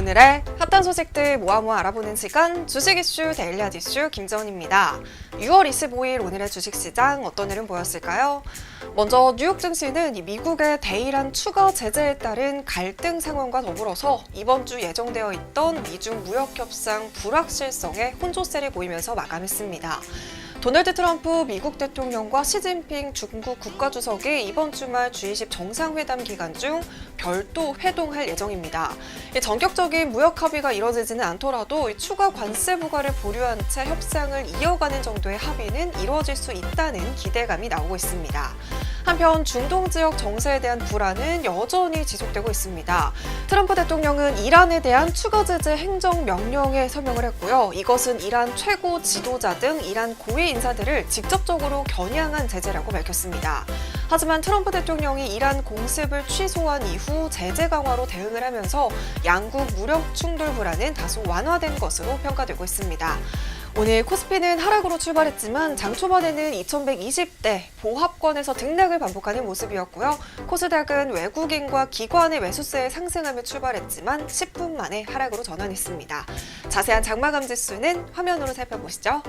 오늘의 핫한 소식들 모아 알아보는 시간 주식 이슈 데일리 핫 이슈 김정은입니다. 6월 25일 오늘의 주식시장 어떤 흐름 보였을까요? 먼저 뉴욕 증시는 미국의 대이란 추가 제재에 따른 갈등 상황과 더불어서 이번 주 예정되어 있던 미중 무역 협상 불확실성에 혼조세를 보이면서 마감했습니다. 도널드 트럼프 미국 대통령과 시진핑 중국 국가주석이 이번 주말 G20 정상회담 기간 중 별도 회동할 예정입니다. 전격적인 무역 합의가 이뤄지지는 않더라도 추가 관세 부과를 보류한 채 협상을 이어가는 정도의 합의는 이루어질 수 있다는 기대감이 나오고 있습니다. 한편 중동 지역 정세에 대한 불안은 여전히 지속되고 있습니다. 트럼프 대통령은 이란에 대한 추가 제재 행정 명령에 서명을 했고요. 이것은 이란 최고 지도자 등 이란 고위 인사들을 직접적으로 겨냥한 제재라고 밝혔습니다. 하지만 트럼프 대통령이 이란 공습을 취소한 이후 제재 강화로 대응을 하면서 양국 무력 충돌 불안은 다소 완화된 것으로 평가되고 있습니다. 오늘 코스피는 하락으로 출발했지만 장 초반에는 2120대 보합권에서 등락을 반복하는 모습이었고요. 코스닥은 외국인과 기관의 매수세에 상승하며 출발했지만 10분 만에 하락으로 전환했습니다. 자세한 장마감 지수는 화면으로 살펴보시죠.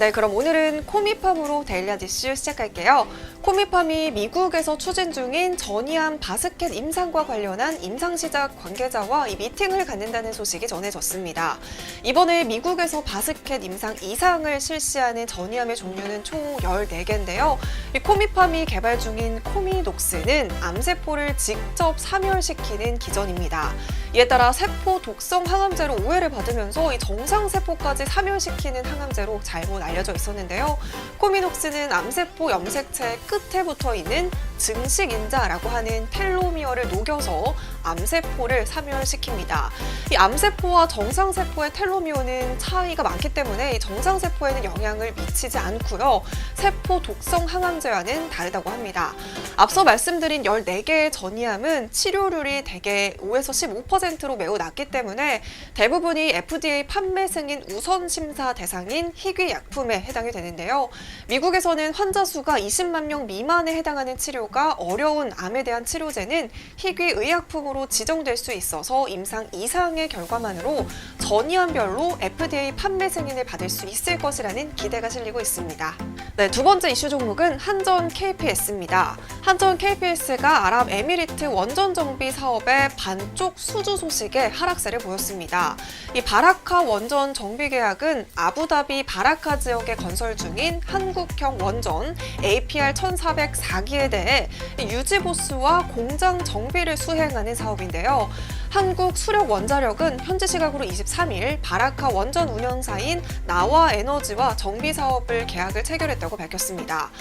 네, 그럼 오늘은 코미팜으로 데일리 핫 이슈 시작할게요. 코미팜이 미국에서 추진 중인 전이암 바스켓 임상과 관련한 임상시작 관계자와 미팅을 갖는다는 소식이 전해졌습니다. 이번에 미국에서 바스켓 임상 2상을 실시하는 전이암의 종류는 총 14개인데요. 코미팜이 개발 중인 코미녹스는 암세포를 직접 사멸시키는 기전입니다. 이에 따라 세포 독성 항암제로 오해를 받으면서 정상세포까지 사멸시키는 항암제로 잘못 알려져 있었는데요. 코미녹스는 암세포 염색체의 끝에 붙어 있는 증식인자라고 하는 텔로미어를 녹여서 암세포를 사멸시킵니다. 이 암세포와 정상세포의 텔로미어는 차이가 많기 때문에 정상세포에는 영향을 미치지 않고요. 세포 독성 항암제와는 다르다고 합니다. 앞서 말씀드린 14개의 전이암은 치료률이 대개 5에서 15%로 매우 낮기 때문에 대부분이 FDA 판매 승인 우선 심사 대상인 희귀 약품에 해당이 되는데요. 미국에서는 환자 수가 20만 명 미만에 해당하는 치료가 어려운 암에 대한 치료제는 희귀 의약품으로 지정될 수 있어서 임상 이상의 결과만으로 전이암별로 FDA 판매 승인을 받을 수 있을 것이라는 기대가 실리고 있습니다. 네, 두 번째 이슈 종목은 한전 KPS입니다. 한전 KPS가 아랍에미리트 원전 정비 사업의 반쪽 수주 소식에 하락세를 보였습니다. 이 바라카 원전 정비 계약은 아부다비 바라카 지역에 건설 중인 한국형 원전 APR 1404기에 대해 유지 보수와 공장 정비를 수행하는 사업인데요. 한국수력원자력은 현지 시각으로 23일 바라카 원전 운영사인 나와에너지와 정비 사업을 계약을 체결했다고 밝혔습니다.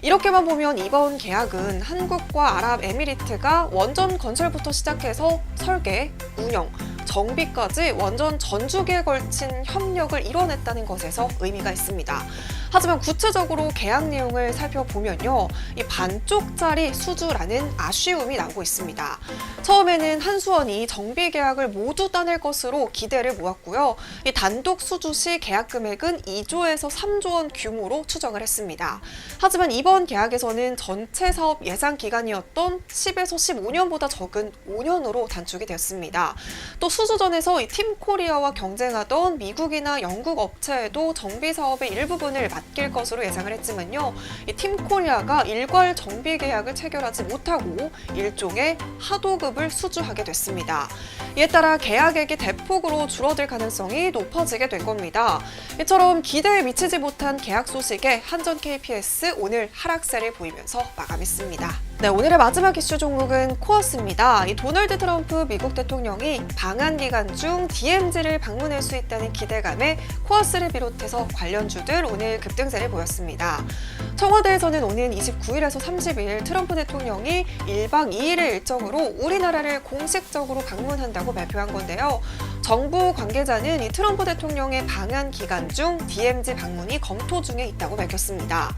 이렇게만 보면 이번 계약은 한국과 아랍에미리트가 원전 건설부터 시작해서 설계, 운영, 정비까지 원전 전주기에 걸친 협력을 이뤄냈다는 것에서 의미가 있습니다. 하지만 구체적으로 계약 내용을 살펴보면요. 이 반쪽짜리 수주라는 아쉬움이 나오고 있습니다. 처음에는 한수원이 정비 계약을 모두 따낼 것으로 기대를 모았고요. 이 단독 수주 시 계약 금액은 2조에서 3조 원 규모로 추정을 했습니다. 하지만 이번 계약에서는 전체 사업 예상 기간이었던 10에서 15년보다 적은 5년으로 단축이 되었습니다. 또 수주전에서 이 팀코리아와 경쟁하던 미국이나 영국 업체에도 정비 사업의 일부분을 맡길 것으로 예상을 했지만요. 이 팀코리아가 일괄 정비 계약을 체결하지 못하고 일종의 하도급을 수주하게 됐습니다. 이에 따라 계약액이 대폭으로 줄어들 가능성이 높아지게 된 겁니다. 이처럼 기대에 미치지 못한 계약 소식에 한전 KPS 오늘 하락세를 보이면서 마감했습니다. 네, 오늘의 마지막 이슈 종목은 코어스입니다. 이 도널드 트럼프 미국 대통령이 방한 기간 중 DMZ를 방문할 수 있다는 기대감에 코어스를 비롯해서 관련주들 오늘 급등세를 보였습니다. 청와대에서는 오는 29일에서 30일 트럼프 대통령이 1박 2일의 일정으로 우리나라를 공식적으로 방문한다고 발표한 건데요. 정부 관계자는 이 트럼프 대통령의 방한 기간 중 DMZ 방문이 검토 중에 있다고 밝혔습니다.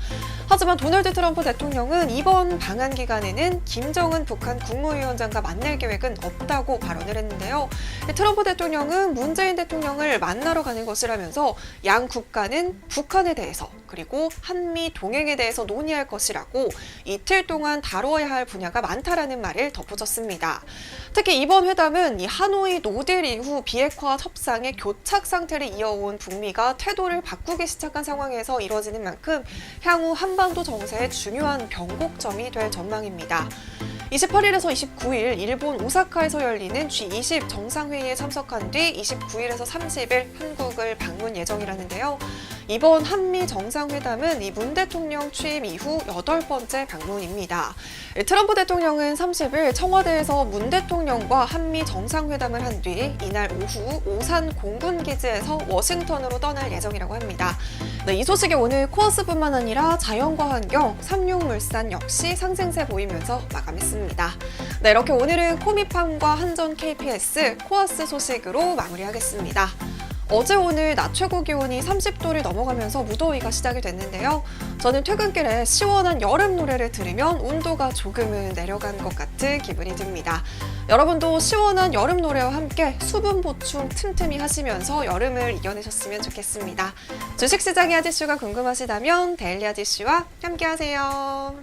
하지만 도널드 트럼프 대통령은 이번 방한 기간에는 김정은 북한 국무위원장과 만날 계획은 없다고 발언을 했는데요. 트럼프 대통령은 문재인 대통령을 만나러 가는 것이라면서 양 국가는 북한에 대해서 그리고 한미 동행에 대해서 논의할 것이라고 이틀 동안 다뤄야 할 분야가 많다라는 말을 덧붙였습니다. 특히 이번 회담은 이 하노이 노딜 이후 비핵화 협상의 교착 상태를 이어온 북미가 태도를 바꾸기 시작한 상황에서 이뤄지는 만큼 향후 한반도 정세의 중요한 변곡점이 될 전망입니다. 28일에서 29일 일본 오사카에서 열리는 G20 정상회의에 참석한 뒤 29일에서 30일 한국을 방문 예정이라는데요. 이번 한미 정상회담은 이 문 대통령 취임 이후 8번째 방문입니다. 트럼프 대통령은 30일 청와대에서 문 대통령과 한미 정상회담을 한 뒤 이날 오후 오산 공군기지에서 워싱턴으로 떠날 예정이라고 합니다. 네, 이 소식이 오늘 코어스뿐만 아니라 자연과 환경, 삼육물산 역시 상승세 보이면서 마감했습니다. 네, 이렇게 오늘은 코미팜과 한전 KPS, 코어스 소식으로 마무리하겠습니다. 어제 오늘 낮 최고 기온이 30도를 넘어가면서 무더위가 시작이 됐는데요. 저는 퇴근길에 시원한 여름 노래를 들으면 온도가 조금은 내려간 것 같은 기분이 듭니다. 여러분도 시원한 여름 노래와 함께 수분 보충 틈틈이 하시면서 여름을 이겨내셨으면 좋겠습니다. 주식시장의 아지슈가 궁금하시다면 데일리 아지슈와 함께하세요.